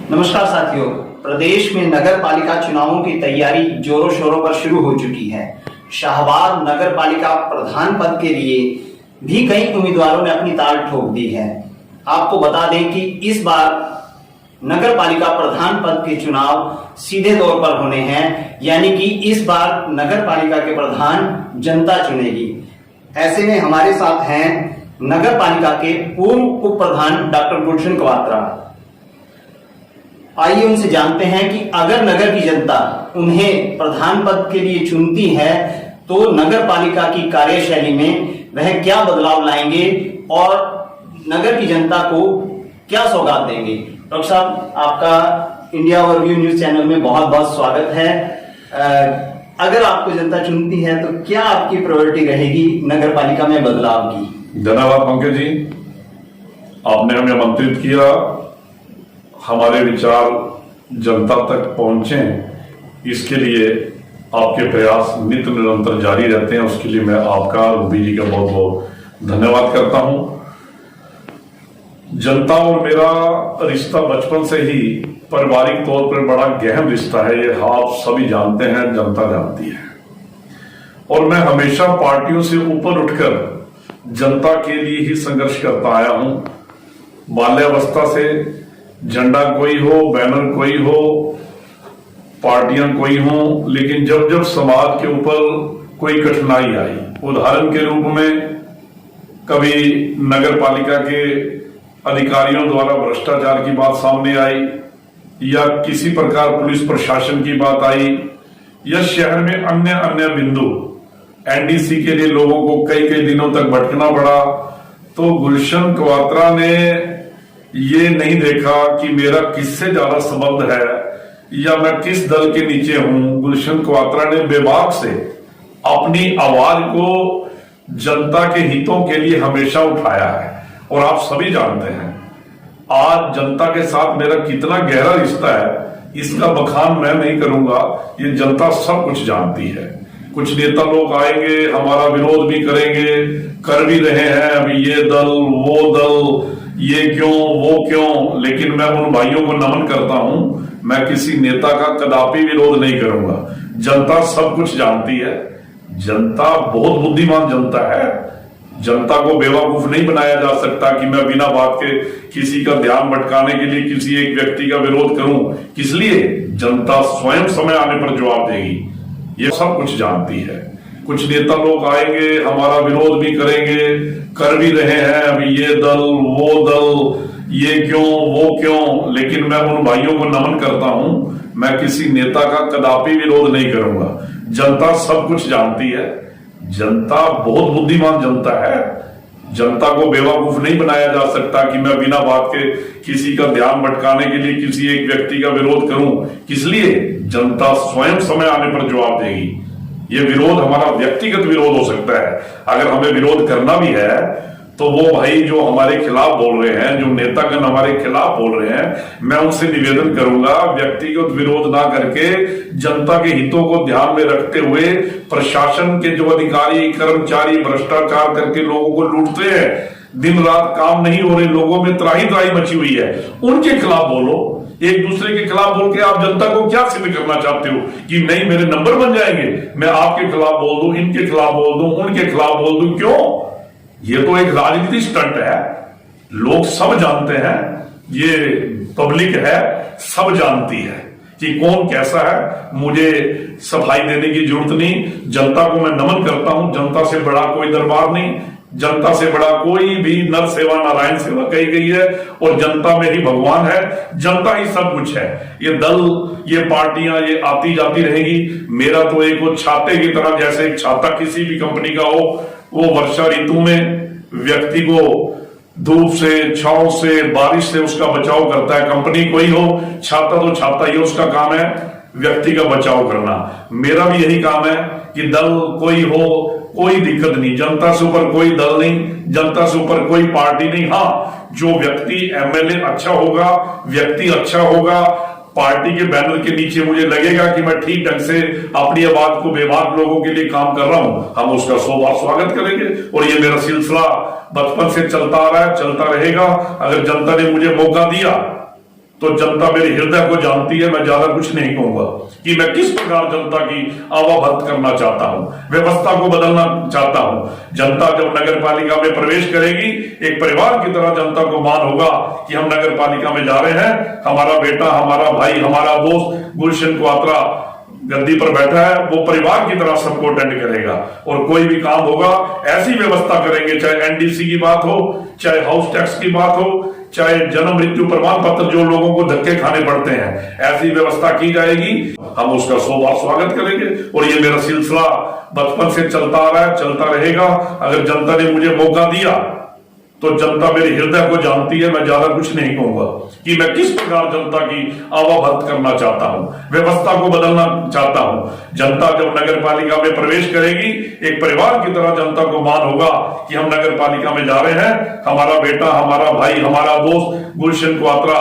नमस्कार साथियों, प्रदेश में नगर पालिका चुनावों की तैयारी जोरों शोरों पर शुरू हो चुकी है। शाहबाद नगर पालिका प्रधान पद के लिए भी कई उम्मीदवारों ने अपनी ताल ठोक दी है। आपको बता दें कि इस बार नगर पालिका प्रधान पद के चुनाव सीधे तौर पर होने हैं, यानी कि इस बार नगर पालिका के प्रधान जनता चुनेगी। ऐसे में हमारे साथ हैं नगर पालिका के पूर्व उप प्रधान डॉक्टर गुलशन कवात्रा। आइए उनसे जानते हैं कि अगर नगर की जनता उन्हें प्रधान पद के लिए चुनती है तो नगर पालिका की कार्यशैली में वह क्या बदलाव लाएंगे और नगर की जनता को क्या सौगात देंगे। डॉक्टर साहब, आपका इंडिया ओवरव्यू न्यूज चैनल में बहुत बहुत स्वागत है। अगर आपको जनता चुनती है तो क्या आपकी प्रायोरिटी रहेगी नगर पालिका में बदलाव की? धन्यवाद पंकज जी, आपने हमें आमंत्रित किया। हमारे विचार जनता तक पहुंचे, इसके लिए आपके प्रयास नित्य निरंतर जारी रहते हैं। उसके लिए मैं आपका, रूबी जी का बहुत बहुत धन्यवाद करता हूं। जनता और मेरा रिश्ता बचपन से ही पारिवारिक तौर पर बड़ा गहन रिश्ता है, ये आप सभी जानते हैं, जनता जानती है। और मैं हमेशा पार्टियों से ऊपर उठकर जनता के लिए ही संघर्ष करता आया हूं। बाल्यावस्था से झंडा कोई हो, बैनर कोई हो, पार्टियां कोई हो, लेकिन जब जब समाज के ऊपर कोई कठिनाई आई, उदाहरण के रूप में कभी नगर पालिका के अधिकारियों द्वारा भ्रष्टाचार की बात सामने आई, या किसी प्रकार पुलिस प्रशासन की बात आई, या शहर में अन्य अन्य बिंदु एनडीसी के लिए लोगों को कई कई दिनों तक भटकना पड़ा, तो गुलशन कवात्रा ने ये नहीं देखा कि मेरा किससे ज्यादा संबंध है या मैं किस दल के नीचे हूं। गुलशन कवात्रा ने बेबाक से अपनी आवाज को जनता के हितों के लिए हमेशा उठाया है। और आप सभी जानते हैं आज जनता के साथ मेरा कितना गहरा रिश्ता है, इसका बखान मैं नहीं करूंगा, ये जनता सब कुछ जानती है। कुछ नेता लोग आएंगे, हमारा विरोध भी करेंगे, कर भी रहे हैं, अभी ये दल वो दल, ये क्यों वो क्यों, लेकिन मैं उन भाइयों को नमन करता हूं, मैं किसी नेता का कदापि विरोध नहीं करूंगा। जनता सब कुछ जानती है, जनता बहुत बुद्धिमान जनता है। जनता को बेवकूफ नहीं बनाया जा सकता कि मैं बिना बात के किसी का ध्यान भटकाने के लिए किसी एक व्यक्ति का विरोध करूं। किस लिए? जनता स्वयं समय आने पर जवाब देगी, ये सब कुछ जानती है। कुछ नेता लोग आएंगे, हमारा विरोध भी करेंगे, कर भी रहे हैं, अभी ये दल वो दल, ये क्यों वो क्यों, लेकिन मैं उन भाइयों को नमन करता हूं, मैं किसी नेता का कदापि विरोध नहीं करूंगा। जनता सब कुछ जानती है, जनता बहुत बुद्धिमान जनता है। जनता को बेवकूफ नहीं बनाया जा सकता कि मैं बिना बात के किसी का ध्यान भटकाने के लिए किसी एक व्यक्ति का विरोध करूं। किस लिए? जनता स्वयं समय आने पर जवाब देगी। ये विरोध हमारा व्यक्तिगत विरोध हो सकता है, अगर हमें विरोध करना भी है तो वो भाई जो हमारे खिलाफ बोल रहे हैं, जो नेतागण हमारे खिलाफ बोल रहे हैं, मैं उनसे निवेदन करूंगा व्यक्तिगत विरोध ना करके जनता के हितों को ध्यान में रखते हुए प्रशासन के जो अधिकारी कर्मचारी भ्रष्टाचार करके लोगों को लूटते हैं, दिन रात काम नहीं हो रहे, लोगों में त्राही त्राही मची हुई है, उनके खिलाफ बोलो। एक दूसरे के खिलाफ बोल के आप जनता को क्या सिद्ध करना चाहते हो कि नहीं मेरे नंबर बन जाएंगे, मैं आपके खिलाफ बोल दूं, इनके खिलाफ बोल दूं, उनके खिलाफ बोल दूं? क्यों? ये तो एक राजनीति स्टंट है, लोग सब जानते हैं, ये पब्लिक है, सब जानती है कि कौन कैसा है। मुझे सफाई देने की जरूरत नहीं, जनता को मैं नमन करता हूं। जनता से बड़ा कोई दरबार नहीं, जनता से बड़ा कोई भी नर सेवा नारायण सेवा कही गई है, और जनता में ही भगवान है, जनता ही सब कुछ है। ये दल, ये पार्टियां, ये आती जाती रहेगी। मेरा तो एक वो छाते की तरह, जैसे एक छाता किसी भी कंपनी का हो, वो वर्षा ऋतु में व्यक्ति को धूप से, छांव से, बारिश से उसका बचाव करता है। कंपनी कोई हो, छाता तो छाता ही, उसका काम है व्यक्ति का बचाव करना। मेरा भी यही काम है कि दल कोई हो, कोई दिक्कत नहीं, जनता से ऊपर कोई दल नहीं, जनता से ऊपर कोई पार्टी नहीं। हाँ, जो व्यक्ति एमएलए अच्छा होगा, व्यक्ति अच्छा होगा, पार्टी के बैनर के नीचे मुझे लगेगा कि मैं ठीक ढंग से अपनी आवाज को बेबाक लोगों के लिए काम कर रहा हूं, हम उसका 100 बार स्वागत करेंगे। और ये मेरा सिलसिला बचपन से चलता आ रहा है, चलता रहेगा। अगर जनता ने मुझे मौका दिया तो जनता मेरे हृदय को जानती है। मैं ज्यादा कुछ नहीं कहूंगा कि मैं किस प्रकार जनता की आवाभर्त करना चाहता हूं, व्यवस्था को बदलना चाहता हूं। जनता जब नगर पालिका में प्रवेश करेगी, एक परिवार की तरह जनता को मान होगा कि हम नगर पालिका में जा रहे हैं, हमारा बेटा, हमारा भाई, हमारा दोस्त गुलशन क्वात्रा गद्दी पर बैठा है, वो परिवार की तरह सबको अटेंड करेगा। और कोई भी काम होगा ऐसी व्यवस्था करेंगे, चाहे एनडीसी की बात हो, चाहे हाउस टैक्स की बात हो, चाहे जन्म मृत्यु प्रमाण पत्र जो लोगों को धक्के खाने पड़ते हैं, ऐसी व्यवस्था की जाएगी। हम उसका 100 बार स्वागत करेंगे। और ये मेरा सिलसिला बचपन से चलता आ रहा है, चलता रहेगा। अगर जनता ने मुझे मौका दिया तो जनता मेरे हृदय को जानती है। मैं ज्यादा कुछ नहीं कहूंगा कि मैं किस प्रकार जनता की आवाभर्त करना चाहता हूं, व्यवस्था को बदलना चाहता हूं। जनता जब नगर पालिका में प्रवेश करेगी, एक परिवार की तरह जनता को मान होगा कि हम नगर पालिका में जा रहे हैं, हमारा बेटा, हमारा भाई, हमारा दोस्त गुलशन क्वात्रा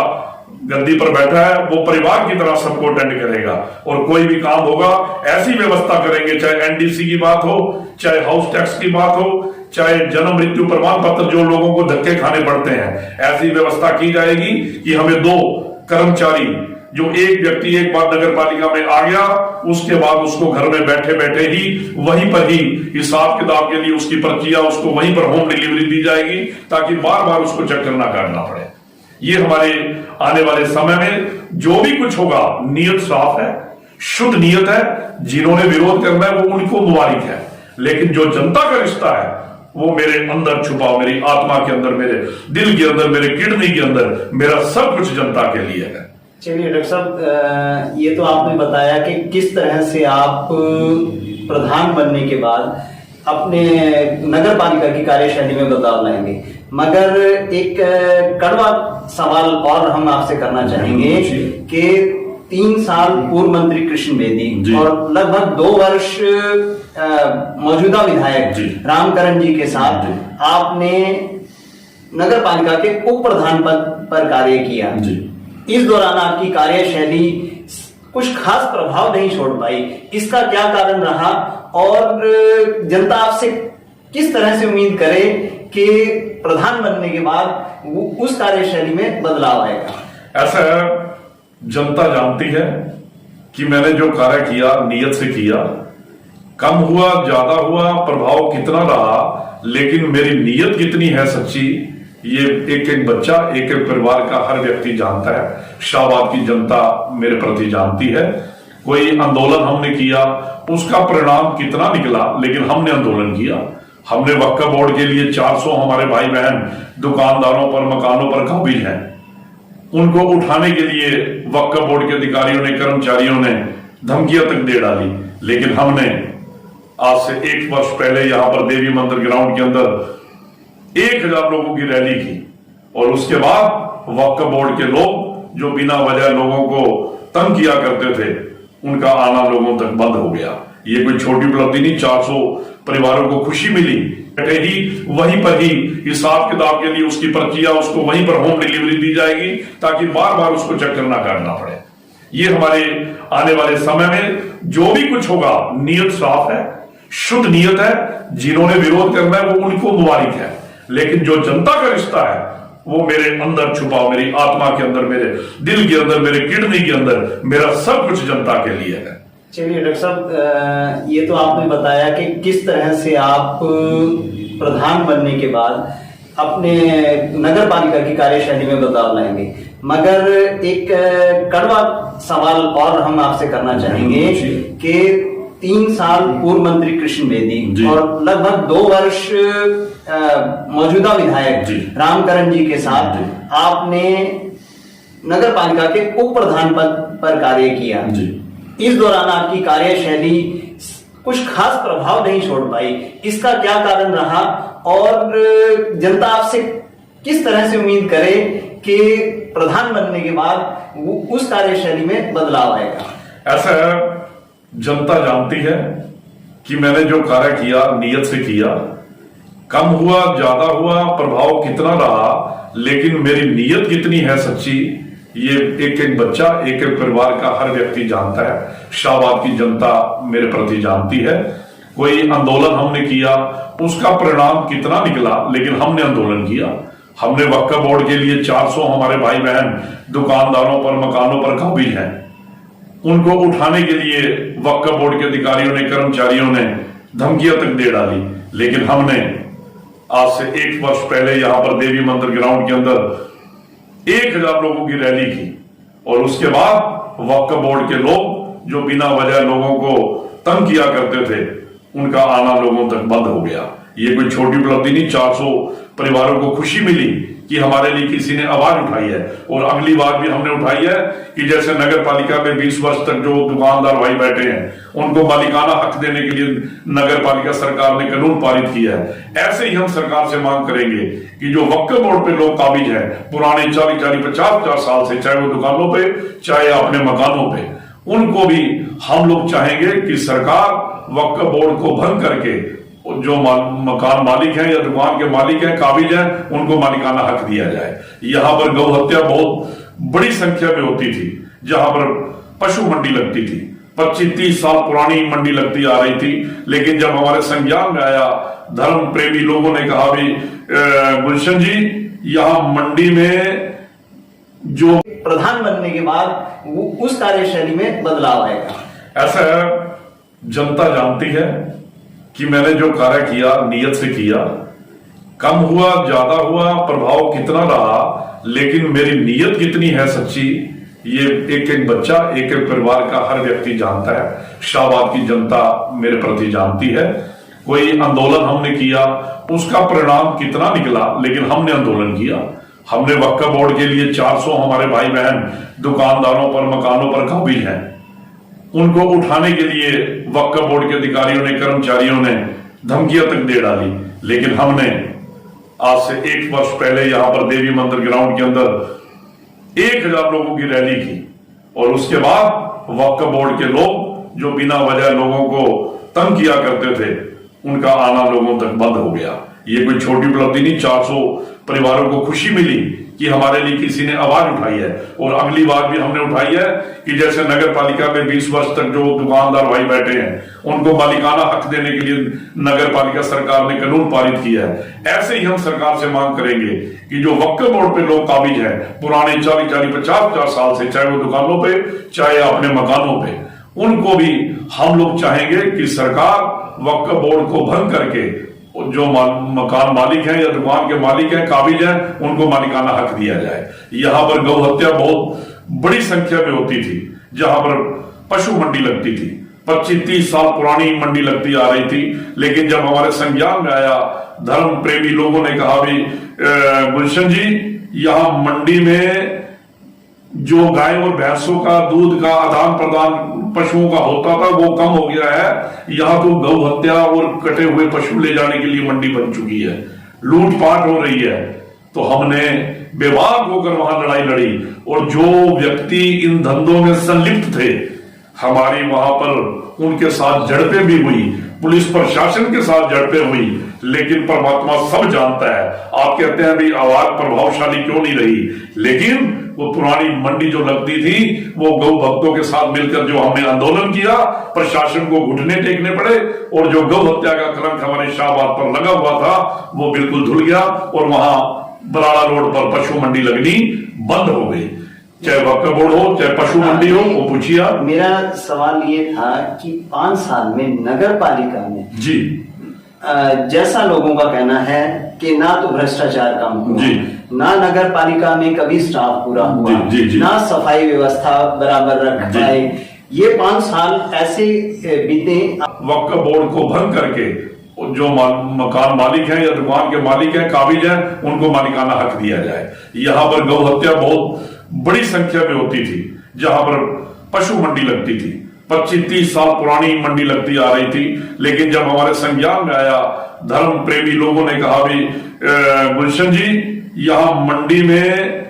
गद्दी पर बैठा है, वो परिवार की तरह सबको अटेंड करेगा। और कोई भी काम होगा ऐसी व्यवस्था करेंगे, चाहे एनडीसी की बात हो, चाहे हाउस टैक्स की बात हो, चाहे जन्म मृत्यु प्रमाण पत्र जो लोगों को धक्के खाने पड़ते हैं, ऐसी व्यवस्था की जाएगी कि हमें 2 कर्मचारी, जो एक व्यक्ति एक बार नगर पालिका में आ गया, उसके बाद उसको घर में बैठे बैठे ही वहीं पर ही हिसाब किताब के लिए उसकी पर्चियां उसको वहीं पर होम डिलीवरी दी जाएगी, ताकि बार बार उसको चक्कर ना काटना पड़े। ये हमारे आने वाले समय में जो भी कुछ होगा, नियत साफ है, शुद्ध नियत है। जिन्होंने विरोध करना है वो उनको मुबारक है, लेकिन जो जनता का रिश्ता है वो मेरे अंदर छुपा, मेरी आत्मा के अंदर, मेरे दिल के अंदर, मेरे किडनी के अंदर, मेरा सब कुछ जनता के लिए है। चलिए डॉक्टर साहब, ये तो आपने बताया कि किस तरह से आप प्रधान बनने के बाद अपने नगर पालिका की कार्यशैली में बदलाव लाएंगे, मगर एक कड़वा सवाल और हम आपसे करना चाहेंगे कि 3 साल पूर्व मंत्री कृष्ण बेदी और लगभग 2 वर्ष मौजूदा विधायक रामकरण जी के साथ आपने नगर पालिका के उप प्रधान पद पर कार्य किया। इस दौरान आपकी कार्यशैली कुछ खास प्रभाव नहीं छोड़ पाई, इसका क्या कारण रहा और जनता आपसे किस तरह से उम्मीद करे कि प्रधान बनने के बाद उस कार्यशैली में बदलाव आएगा? ऐसा है, जनता जानती है कि मैंने जो कार्य किया नियत से किया। कम हुआ, ज्यादा हुआ, प्रभाव कितना रहा, लेकिन मेरी नियत कितनी है सच्ची, ये एक एक बच्चा, एक एक परिवार का हर व्यक्ति जानता है। शाहबाद की जनता मेरे प्रति जानती है। कोई आंदोलन हमने किया, उसका परिणाम कितना निकला, लेकिन हमने आंदोलन किया। हमने वक्फ बोर्ड के लिए 400 हमारे भाई बहन दुकानदारों पर, मकानों पर काबिज हैं, उनको उठाने के लिए वक्फ बोर्ड के अधिकारियों ने, कर्मचारियों ने धमकियां तक दे डाली। लेकिन हमने आज से 1 वर्ष पहले यहां पर देवी मंदिर ग्राउंड के अंदर 1000 लोगों की रैली की, और उसके बाद वक्फ बोर्ड के लोग जो बिना वजह लोगों को तंग किया करते थे, उनका आना लोगों तक बंद हो गया। ये कोई छोटी उपलब्धि नहीं, 400 परिवारों को खुशी मिली। बैठे ही वहीं पर ही हिसाब किताब के लिए उसकी पर्चियां उसको वहीं पर होम डिलीवरी दी जाएगी, ताकि बार बार उसको चक्कर ना काटना पड़े। ये हमारे आने वाले समय में जो भी कुछ होगा, नियत साफ है, शुद्ध नियत है। जिन्होंने विरोध करना है वो उनको मुबारक है, लेकिन जो जनता का रिश्ता है वो मेरे अंदर छुपा, मेरी आत्मा के अंदर, मेरे दिल के अंदर, मेरे किडनी के अंदर, मेरा सब कुछ जनता के लिए है। चलिए डॉक्टर साहब, ये तो आपने बताया कि किस तरह से आप प्रधान बनने के बाद अपने नगर पालिका की कार्यशैली में बदलाव लाएंगे, मगर एक कड़वा सवाल और हम आपसे करना चाहेंगे कि 3 साल पूर्व मंत्री कृष्ण बेदी और लगभग 2 वर्ष मौजूदा विधायक रामकरण जी के साथ आपने नगर पालिका के उप प्रधान पद पर कार्य किया। इस दौरान आपकी कार्यशैली कुछ खास प्रभाव नहीं छोड़ पाई, इसका क्या कारण रहा और जनता आपसे किस तरह से उम्मीद करे कि प्रधान बनने के बाद उस कार्यशैली में बदलाव आएगा? ऐसा है, जनता जानती है कि मैंने जो कार्य किया नियत से किया। कम हुआ, ज्यादा हुआ, प्रभाव कितना रहा, लेकिन मेरी नियत कितनी है सच्ची, ये एक एक बच्चा, एक एक परिवार का हर व्यक्ति जानता है। शाहबाद की जनता मेरे प्रति जानती है। कोई आंदोलन हमने किया, उसका परिणाम कितना निकला, लेकिन हमने आंदोलन किया। हमने वक्फ बोर्ड के लिए 400 हमारे भाई बहन दुकानदारों पर, मकानों पर काबिज हैं। उनको उठाने के लिए वक्फ बोर्ड के अधिकारियों ने, कर्मचारियों ने धमकियां तक दे डाली। लेकिन हमने आज से 1 वर्ष पहले यहां पर देवी मंदिर ग्राउंड के अंदर 1000 लोगों की रैली की और उसके बाद वक्फ बोर्ड के लोग जो बिना वजह लोगों को तंग किया करते थे, उनका आना लोगों तक बंद हो गया। ये कोई छोटी उपलब्धि नहीं। 400 परिवारों को खुशी मिली कि हमारे लिए किसी ने आवाज उठाई है। और अगली बार भी हमने उठाई है कि जैसे नगर पालिका में 20 वर्ष तक जो दुकानदार भाई बैठे हैं उनको मालिकाना हक देने के लिए नगर पालिका सरकार ने कानून पारित किया है, ऐसे ही हम सरकार से मांग करेंगे कि जो वक्फ बोर्ड पे लोग काबिज हैं पुराने 40-40, 50-50 साल से, चाहे वो दुकानों पे चाहे अपने मकानों पे, उनको भी हम लोग चाहेंगे कि सरकार वक्फ बोर्ड को भंग करके जो मकान मालिक हैं या दुकान के मालिक हैं, काबिज हैं, उनको मालिकाना हक दिया जाए। यहां पर गौ हत्या बहुत बड़ी संख्या में होती थी, जहां पर पशु मंडी लगती थी, 25-30 साल पुरानी मंडी लगती आ रही थी। लेकिन जब हमारे संज्ञान में आया, धर्म प्रेमी लोगों ने कहा भी गुलशन जी, यहां मंडी में जो प्रधान बनने के बाद उस कार्यशैली में बदलाव आएगा। ऐसा है, जनता जानती है कि मैंने जो कार्य किया नियत से किया, कम हुआ ज्यादा हुआ, प्रभाव कितना रहा, लेकिन मेरी नियत कितनी है सच्ची, ये एक एक बच्चा, एक एक परिवार का हर व्यक्ति जानता है। शाहबाद की जनता मेरे प्रति जानती है। कोई आंदोलन हमने किया, उसका परिणाम कितना निकला, लेकिन हमने आंदोलन किया। हमने वक्फ बोर्ड के लिए 400 हमारे भाई बहन दुकानदारों पर, मकानों पर काबिज हैं। उनको उठाने के लिए वक्फ बोर्ड के अधिकारियों ने, कर्मचारियों ने धमकियां तक दे डाली। लेकिन हमने आज से 1 वर्ष पहले यहां पर देवी मंदिर ग्राउंड के अंदर 1000 लोगों की रैली की और उसके बाद वक्फ बोर्ड के लोग जो बिना वजह लोगों को तंग किया करते थे, उनका आना लोगों तक बंद हो गया। ये कोई छोटी उपलब्धि नहीं। 400 परिवारों को खुशी मिली कि हमारे लिए किसी ने आवाज उठाई है। और अगली बार भी हमने उठाई है कि जैसे नगर पालिका में 20 वर्ष तक जो दुकानदार भाई बैठे हैं उनको मालिकाना हक देने के लिए नगर पालिका सरकार ने कानून पारित किया है, ऐसे ही हम सरकार से मांग करेंगे कि जो वक्फ बोर्ड पे लोग काबिज हैं पुराने 40-40, 50-50 साल से, चाहे वो दुकानों पे चाहे अपने मकानों पे, उनको भी हम लोग चाहेंगे कि सरकार वक्फ बोर्ड को भंग करके जो मकान मालिक हैं या दुकान के मालिक हैं, काबिज हैं, उनको मालिकाना हक दिया जाए। यहां पर गौ हत्या बहुत बड़ी संख्या में होती थी, जहां पर पशु मंडी लगती थी, 25-30 साल पुरानी मंडी लगती आ रही थी। लेकिन जब हमारे संज्ञान में आया, धर्म प्रेमी लोगों ने कहा भी गुलशन जी, यहां मंडी में जो गाय और भैंसों का दूध का आदान प्रदान पशुओं का होता था वो कम हो गया है। यहां तो गौ हत्या और कटे हुए पशु ले जाने के लिए मंडी बन चुकी है, लूटपाट हो रही है। तो हमने बेबाक होकर वहां लड़ाई लड़ी और जो व्यक्ति इन धंधों में संलिप्त थे, हमारी वहां पर उनके साथ झड़पें भी हुई, पुलिस प्रशासन के साथ झड़पें हुई। लेकिन परमात्मा सब जानता है। आप कहते हैं भी आवाज प्रभावशाली क्यों नहीं रही, लेकिन वो पुरानी मंडी जो लगती थी, वो गौ भक्तों के साथ मिलकर जो हमने आंदोलन किया, प्रशासन को घुटने टेकने पड़े और जो गौ हत्या का कलंक हमारे शाहबाद पर लगा हुआ था वो बिल्कुल धुल गया और वहां बराड़ा रोड पर पशु मंडी लगनी बंद हो गई। चाहे वक्फ बोर्ड हो चाहे पशु मंडी हो, वो पूछिए। मेरा सवाल ये था कि 5 साल में नगर पालिका में जी जैसा लोगों का कहना है कि ना तो भ्रष्टाचार कम हुआ, ना नगर पालिका में कभी स्टाफ पूरा हुआ, ना सफाई व्यवस्था बराबर रख पाए, ये 5 साल ऐसे बीते। वक्फ बोर्ड को भंग करके जो मकान मालिक हैं या दुकान के मालिक हैं, काबिज हैं, उनको मालिकाना हक दिया जाए। यहां पर गौ हत्या बहुत बड़ी संख्या में होती थी, जहां पर पशु मंडी लगती थी, 25-30 साल पुरानी मंडी लगती आ रही थी। लेकिन जब हमारे संज्ञान में आया, धर्म प्रेमी लोगों ने कहा भी गुलशन जी, यहां मंडी में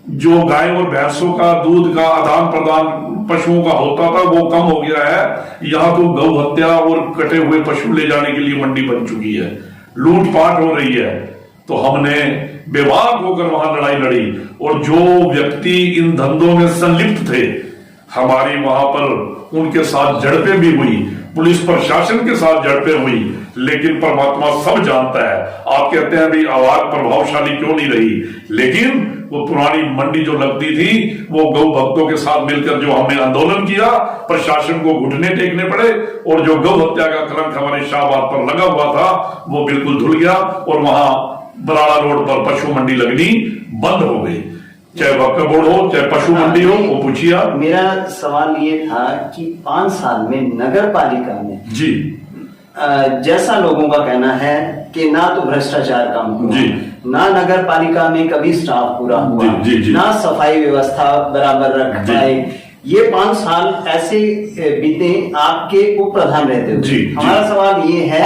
जो गाय और भैंसों का दूध का आदान प्रदान पशुओं का होता था वो कम हो गया है। यहां तो गौ हत्या और कटे हुए पशु ले जाने के लिए मंडी बन चुकी है, लूटपाट हो रही है। तो हमने बेबाक होकर वहां लड़ाई लड़ी और जो व्यक्ति इन धंधों में संलिप्त थे, हमारी वहां पर उनके साथ झड़पें भी हुई, पुलिस प्रशासन के साथ झड़पें हुई, लेकिन परमात्मा सब जानता है। आप कहते हैं भी आवाज प्रभावशाली क्यों नहीं रही, लेकिन वो पुरानी मंडी जो लगती थी, वो गौ भक्तों के साथ मिलकर जो हमने आंदोलन किया, प्रशासन को घुटने टेकने पड़े, और जो गौ हत्या का कलंक हमारे शाहबाद पर लगा हुआ था वो बिल्कुल धुल गया, और वहां बराड़ा रोड पर पशु मंडी लगनी बंद हो गई। चाहे वक्फ बोर्ड हो, चाहे पशु मंडी हो, वो पूछिए। मेरा सवाल ये था कि 5 साल में नगर पालिका में जी जैसा लोगों का कहना है कि ना तो भ्रष्टाचार कम हुआ, जी, ना नगर पालिका में कभी स्टाफ पूरा हुआ, जी, जी, जी, ना सफाई व्यवस्था बराबर रख पाए। ये 5 साल ऐसे बीते आपके उप प्रधान रहते हुए। जी, हमारा सवाल ये है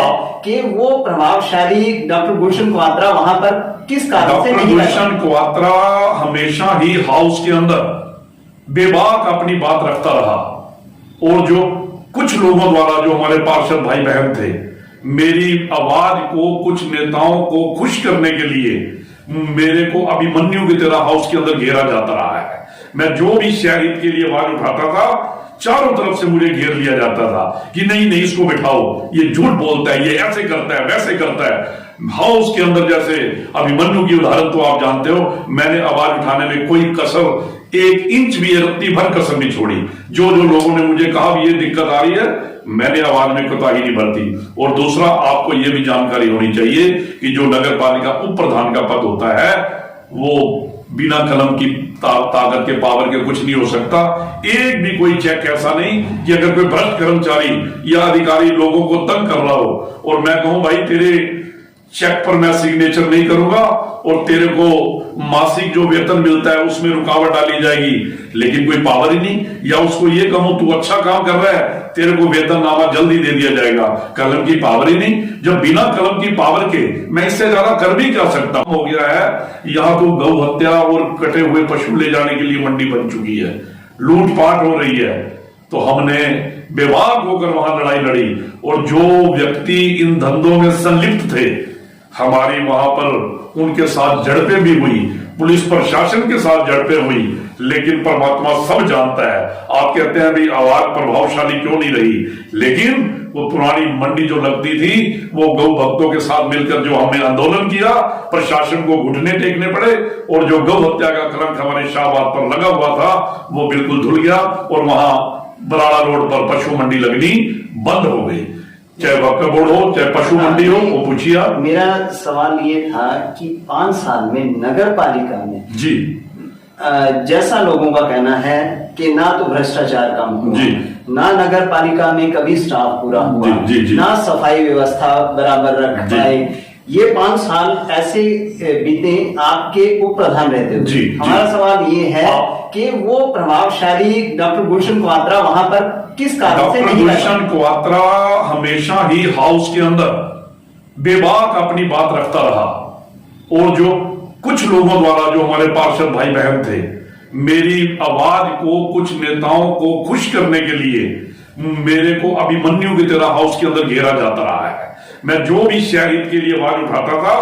कि वो प्रभावशाली डॉक्टर गुलशन क्वात्रा वहां पर किस कारण से डॉक्टर नहीं गुलशन क्वात्रा हमेशा ही हाउस के अंदर बेबाक अपनी बात रखता रहा, और जो कुछ लोगों द्वारा, जो हमारे पार्षद भाई बहन थे, मेरी आवाज को कुछ नेताओं को खुश करने के लिए मेरे को अभिमन्यु की तरह हाउस के अंदर घेरा जाता रहा है। मैं जो भी शहर हित के लिए आवाज उठाता था, चारों तरफ से मुझे घेर लिया जाता था कि नहीं नहीं इसको बिठाओ, ये झूठ बोलता है, ये ऐसे करता है, वैसे करता है। हाउस के अंदर जैसे अभिमन्यु की उदाहरण तो आप जानते हो, मैंने आवाज उठाने में कोई कसर, 1 इंच भी, रत्ती भर कसर नहीं छोड़ी। जो जो लोगों ने मुझे कहा ये दिक्कत आ रही है, मैंने आवाज में कोताही नहीं बरती। और दूसरा, आपको यह भी जानकारी होनी चाहिए कि जो नगर पालिका उप प्रधान का पद होता है, वो बिना कलम की ताकत के, पावर के कुछ नहीं हो सकता। एक भी कोई चेक ऐसा नहीं कि अगर कोई भ्रष्ट कर्मचारी या अधिकारी लोगों को तंग कर रहा हो और मैं कहूं भाई तेरे चेक पर मैं सिग्नेचर नहीं करूंगा और तेरे को मासिक जो वेतन मिलता है उसमें रुकावट डाली जाएगी, लेकिन कोई पावर ही नहीं, या उसको ये कहूं तू अच्छा काम कर रहा है, तेरे को वेतननामा जल्दी दे दिया जाएगा। कलम की पावर ही नहीं। जब बिना कलम की पावर के मैं इससे ज्यादा कर भी क्या सकता हूं। हो गया है यहां तो गौ हत्या और कटे हुए पशु ले जाने के लिए मंडी बन चुकी है, लूटपाट हो रही है, तो हमने बेबाक होकर वहां लड़ाई लड़ी, और जो व्यक्ति इन धंधों में संलिप्त थे, हमारी वहां पर उनके साथ झड़पें भी हुई, पुलिस प्रशासन के साथ झड़पें हुई, लेकिन परमात्मा सब जानता है। आप कहते हैं भी आवाज प्रभावशाली क्यों नहीं रही, लेकिन वो पुरानी मंडी जो लगती थी, वो गौ भक्तों के साथ मिलकर जो हमने आंदोलन किया, प्रशासन को घुटने टेकने पड़े, और जो गौ हत्या का कलंक हमारे शाहबाद पर लगा हुआ था वो बिल्कुल धुल गया, और वहां बराड़ा रोड पर पशु मंडी लगनी बंद हो गई। चाहे वक्फ बोर्ड हो, चाहे पशु मंडी हो, वो पूछिए। मेरा सवाल ये था कि 5 साल में नगर पालिका में जी जैसा लोगों का कहना है कि ना तो भ्रष्टाचार कम हुआ, ना नगर पालिका में कभी स्टाफ पूरा हुआ, जी, जी, ना सफाई व्यवस्था बराबर रख पाए। ये 5 साल ऐसे बीते आपके उप प्रधान रहते हुए। हमारा सवाल ये है कि वो प्रभावशाली डॉक्टर गुलशन क्वात्रा वहां पर किस कारण से नहीं। गुलशन क्वात्रा हमेशा ही हाउस के अंदर बेबाक अपनी बात रखता रहा, और जो कुछ लोगों द्वारा, जो हमारे पार्षद भाई बहन थे, मेरी आवाज को कुछ नेताओं को खुश करने के लिए मेरे को अभिमन्यु की तरह हाउस के अंदर घेरा जाता रहा है। मैं जो भी शहर हित के लिए आवाज उठाता था,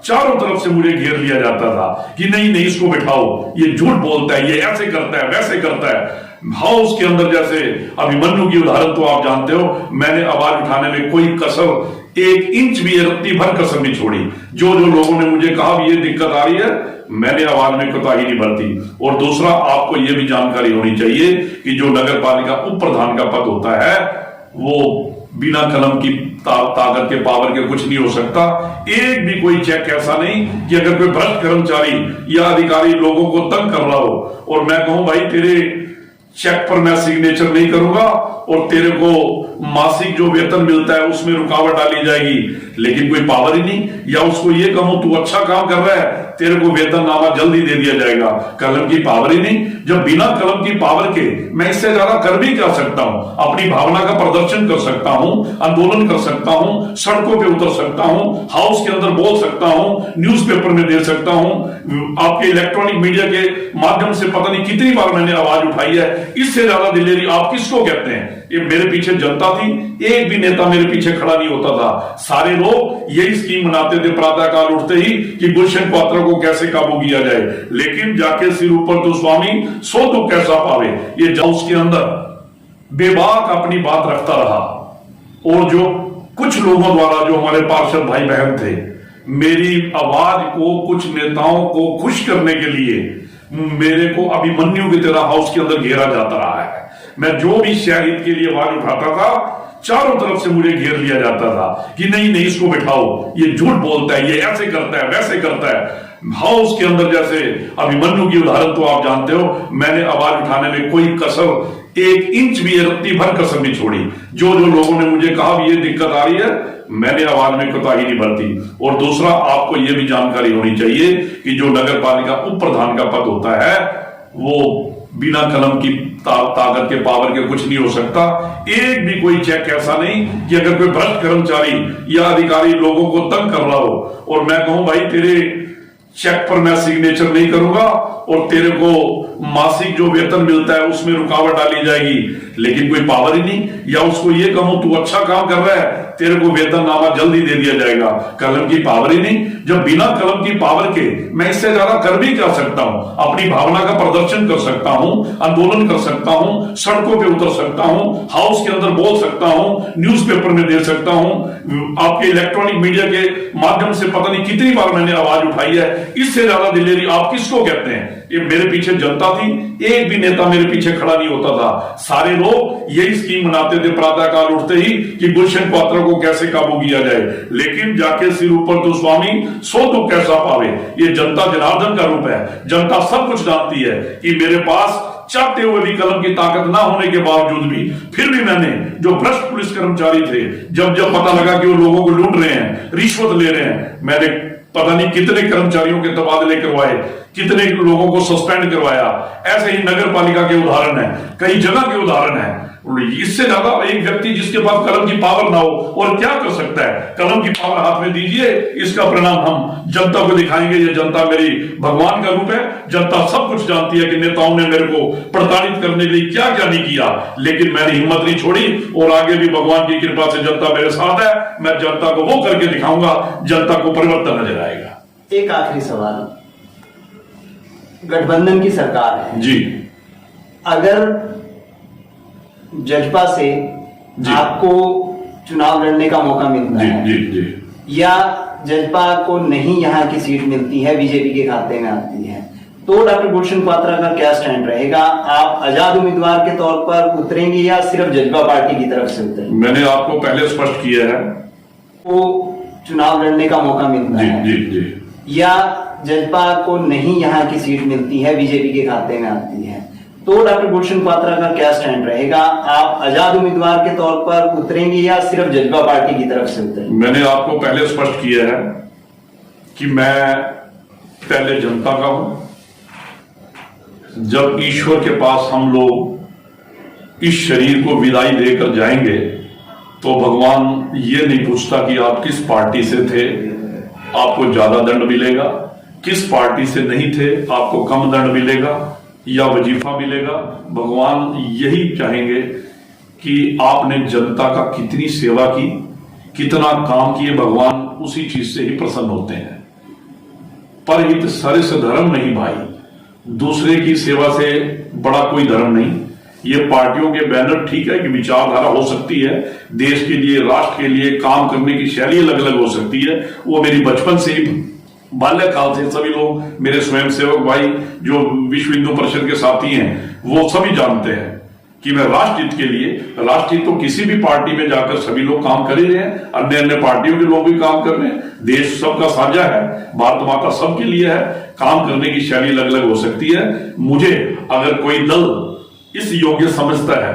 चारों तरफ से मुझे घेर लिया जाता था कि नहीं नहीं इसको बिठाओ, ये झूठ बोलता है, ये ऐसे करता है, वैसे करता है। हाउस के अंदर जैसे अभिमन्यु की उदाहरण तो आप जानते हो, मैंने आवाज उठाने में कोई कसर, 1 इंच भी, रत्ती भर कसर नहीं छोड़ी। जो जो लोगों ने मुझे कहा ये दिक्कत आ रही है, मैंने आवाज में कोताही नहीं बरती। और दूसरा, आपको यह भी जानकारी होनी चाहिए कि जो नगर पालिका उप प्रधान का पद होता है, वो बिना कलम की ताकत के, पावर के कुछ नहीं हो सकता। एक भी कोई चेक ऐसा नहीं कि अगर कोई भ्रष्ट कर्मचारी या अधिकारी लोगों को तंग कर रहा हो और मैं कहूं भाई तेरे चेक पर मैं सिग्नेचर नहीं करूंगा और तेरे को मासिक जो वेतन मिलता है उसमें रुकावट डाली जाएगी, लेकिन कोई पावर ही नहीं, या उसको ये कहूं तू अच्छा काम कर रहा है, तेरे को वेतननामा जल्दी दे दिया जाएगा। कलम की पावर ही नहीं। जब बिना कलम की पावर के मैं इससे ज्यादा कर भी क्या सकता हूं। अपनी भावना का प्रदर्शन कर सकता हूं, आंदोलन कर सकता हूं, सड़कों पे उतर सकता हूं, हाउस के अंदर बोल सकता हूं, न्यूज़पेपर में दे सकता हूं, आपके इलेक्ट्रॉनिक मीडिया के माध्यम से पता नहीं कितनी बार मैंने आवाज उठाई है। इससे ज्यादा दिलेरी आप किसको कहते हैं? ये मेरे पीछे जनता थी, एक भी नेता मेरे पीछे खड़ा नहीं होता था। सारे लोग यही स्कीम बनाते थे प्रातःकाल उठते ही कि गुलशन पात्रों को कैसे काबू किया जाए, लेकिन जाके सिर ऊपर तो स्वामी सो दुख कैसा पावे, ये हाउस के अंदर बेबाक अपनी बात रखता रहा। और जो कुछ लोगों द्वारा, जो हमारे पार्षद भाई बहन थे, मेरी आवाज को कुछ नेताओं को खुश करने के लिए मेरे को अभिमन्यु की तरह हाउस के अंदर घेरा जाता रहा है। मैं जो भी शहर के लिए आवाज उठाता था, चारों तरफ से मुझे घेर लिया जाता था कि नहीं नहीं इसको बिठाओ, ये झूठ बोलता है, ये ऐसे करता है, वैसे करता है। हाउस के अंदर जैसे अभिमन्यु की उदाहरण तो आप जानते हो, मैंने आवाज उठाने में कोई कसर, 1 इंच भी, रत्ती भर कसर नहीं छोड़ी। जो जो लोगों ने मुझे कहा भी ये दिक्कत आ रही है, मैंने आवाज में कोताही नहीं बरती। और दूसरा, आपको यह भी जानकारी होनी चाहिए कि जो नगर पालिका उप प्रधान का पद होता है, वो बिना कलम की ताकत के, पावर के कुछ नहीं हो सकता। एक भी कोई चेक ऐसा नहीं कि अगर कोई भ्रष्ट कर्मचारी या अधिकारी लोगों को तंग कर रहा हो और मैं कहूं भाई तेरे चेक पर मैं सिग्नेचर नहीं करूंगा और तेरे को मासिक जो वेतन मिलता है उसमें रुकावट डाली जाएगी, लेकिन कोई पावर ही नहीं, या उसको ये कहूं तू अच्छा काम कर रहा है, तेरे को वेतननामा जल्दी दे दिया जाएगा। कलम की पावर ही नहीं। जब बिना कलम की पावर के मैं इससे ज्यादा कर भी क्या सकता हूं? अपनी भावना का प्रदर्शन कर सकता हूं, आंदोलन कर सकता हूं, सड़कों पे उतर सकता हूं, हाउस के अंदर बोल सकता हूं, न्यूज़पेपर में दे सकता हूं, आपके इलेक्ट्रॉनिक मीडिया के माध्यम से पता नहीं कितनी बार मैंने आवाज उठाई है। इससे ज्यादा दिलेरी आप किसको कहते हैं? ये मेरे पीछे जनता थी, एक भी नेता मेरे पीछे खड़ा नहीं होता था। सारे लोग यही स्कीम बनाते थे प्रातःकाल उठते ही कि गुलशन पात्रों को कैसे काबू किया जाए, लेकिन जाके सिर ऊपर तो स्वामी सो दुख कैसा पावे। ये जनता जनार्दन का रूप है। जनता सब कुछ जानती है कि मेरे पास चाहते हुए भी कलम की ताकत ना होने के बावजूद भी, फिर भी मैंने, जो भ्रष्ट पुलिस कर्मचारी थे, जब जब पता लगा कि वो लोगों को लूट रहे हैं, रिश्वत ले रहे हैं, मैंने पता नहीं कितने कर्मचारियों के तबादले करवाए, कितने लोगों को सस्पेंड करवाया। ऐसे ही नगर पालिका के उदाहरण है, कई जगह के उदाहरण है। इससे ज्यादा एक व्यक्ति जिसके पास कलम की पावर ना हो और क्या कर सकता है? कलम की पावर हाथ में दीजिए, इसका परिणाम हम जनता को दिखाएंगे। ये जनता मेरी भगवान का रूप है। जनता सब कुछ जानती है कि नेताओं ने मेरे को प्रताड़ित करने के लिए क्या क्या नहीं किया, लेकिन मैंने हिम्मत नहीं छोड़ी और आगे भी भगवान की कृपा से जनता मेरे साथ है। मैं जनता को वो करके दिखाऊंगा, जनता को परिवर्तन नजर आएगा। एक आखिरी सवाल, गठबंधन की सरकार है जी, अगर जजपा से आपको चुनाव लड़ने का मौका मिलता जी, है जी, जी, या जजपा को नहीं यहाँ की सीट मिलती है, बीजेपी के खाते में आती है, तो डॉक्टर गुलशन पात्रा का क्या स्टैंड रहेगा? आप आजाद उम्मीदवार के तौर पर उतरेंगे या सिर्फ जजपा पार्टी की तरफ से उतरेंगे? मैंने आपको पहले स्पष्ट किया है, को चुनाव लड़ने का मौका मिलता जी, है जी, जी, या जजपा को नहीं यहाँ की सीट मिलती है, बीजेपी के खाते में आती है, तो डॉक्टर गुलशन पात्रा का क्या स्टैंड रहेगा? आप आजाद उम्मीदवार के तौर पर उतरेंगे या सिर्फ जजपा पार्टी की तरफ से उतरेंगे? मैंने आपको पहले स्पष्ट किया है कि मैं पहले जनता का हूं। जब ईश्वर के पास हम लोग इस शरीर को विदाई देकर जाएंगे तो भगवान ये नहीं पूछता कि आप किस पार्टी से थे, आपको ज्यादा दंड मिलेगा, किस पार्टी से नहीं थे आपको कम दंड मिलेगा या वजीफा मिलेगा। भगवान यही चाहेंगे कि आपने जनता का कितनी सेवा की, कितना काम किए। भगवान उसी चीज से ही प्रसन्न होते हैं। परहित सरिस धर्म नहीं भाई, दूसरे की सेवा से बड़ा कोई धर्म नहीं। ये पार्टियों के बैनर ठीक है कि विचारधारा हो सकती है, देश के लिए, राष्ट्र के लिए काम करने की शैली अलग अलग हो सकती है। वो मेरी बचपन से ही, बाल्यकाल से सभी लोग, मेरे स्वयंसेवक भाई जो विश्व हिंदू परिषद के साथी हैं, वो सभी जानते हैं कि मैं राष्ट्रहित के लिए, राष्ट्रहित तो किसी भी पार्टी में जाकर सभी लोग काम कर ही रहे हैं, अन्य अन्य पार्टियों के लोग भी काम कर रहे हैं। देश सबका साझा है, भारत माता सबके लिए है। काम करने की शैली अलग अलग हो सकती है। मुझे अगर कोई दल इस योग्य समझता है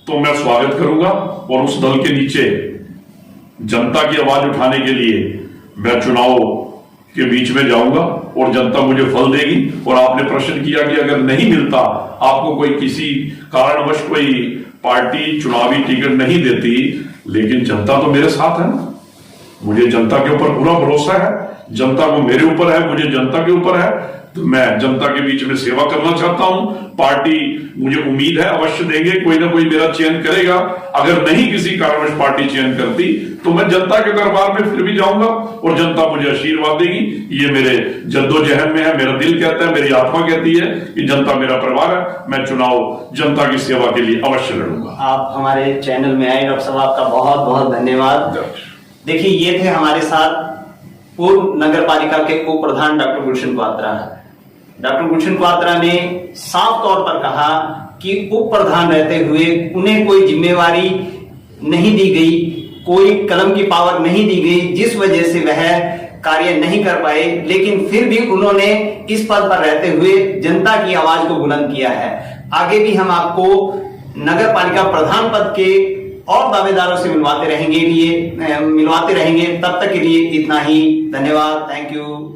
तो मैं स्वागत करूंगा और उस दल के नीचे जनता की आवाज उठाने के लिए मैं चुनाव के बीच में जाऊंगा और जनता मुझे फल देगी। और आपने प्रश्न किया कि अगर नहीं मिलता, आपको कोई किसी कारणवश कोई पार्टी चुनावी टिकट नहीं देती, लेकिन जनता तो मेरे साथ है ना, मुझे जनता के ऊपर पूरा भरोसा है, जनता को मेरे ऊपर है, मुझे जनता के ऊपर है। तो मैं जनता के बीच में सेवा करना चाहता हूं। पार्टी, मुझे उम्मीद है अवश्य देंगे, कोई ना कोई मेरा चयन करेगा। अगर नहीं किसी कारणवश पार्टी चयन करती तो मैं जनता के दरबार में फिर भी जाऊंगा और जनता मुझे आशीर्वाद देगी। ये मेरे जद्दोजहद में है, मेरा दिल कहता है, मेरी आत्मा कहती है कि जनता मेरा परिवार है। मैं चुनाव जनता की सेवा के लिए अवश्य लड़ूंगा। आप हमारे चैनल में आए, डॉक्टर साहब आपका बहुत बहुत धन्यवाद। देखिए, ये थे हमारे साथ पूर्व नगर पालिका के उप प्रधान डॉक्टर गुलशन क्वात्रा। डॉक्टर गुलशन क्वात्रा ने साफ तौर पर कहा कि उप प्रधान रहते हुए उन्हें कोई जिम्मेवारी नहीं दी गई, कोई कलम की पावर नहीं दी गई, जिस वजह से वह कार्य नहीं कर पाए, लेकिन फिर भी उन्होंने इस पद पर रहते हुए जनता की आवाज को बुलंद किया है। आगे भी हम आपको नगर पालिका प्रधान पद के और दावेदारों से मिलवाते रहेंगे। तब तक के लिए इतना ही। धन्यवाद। Thank you.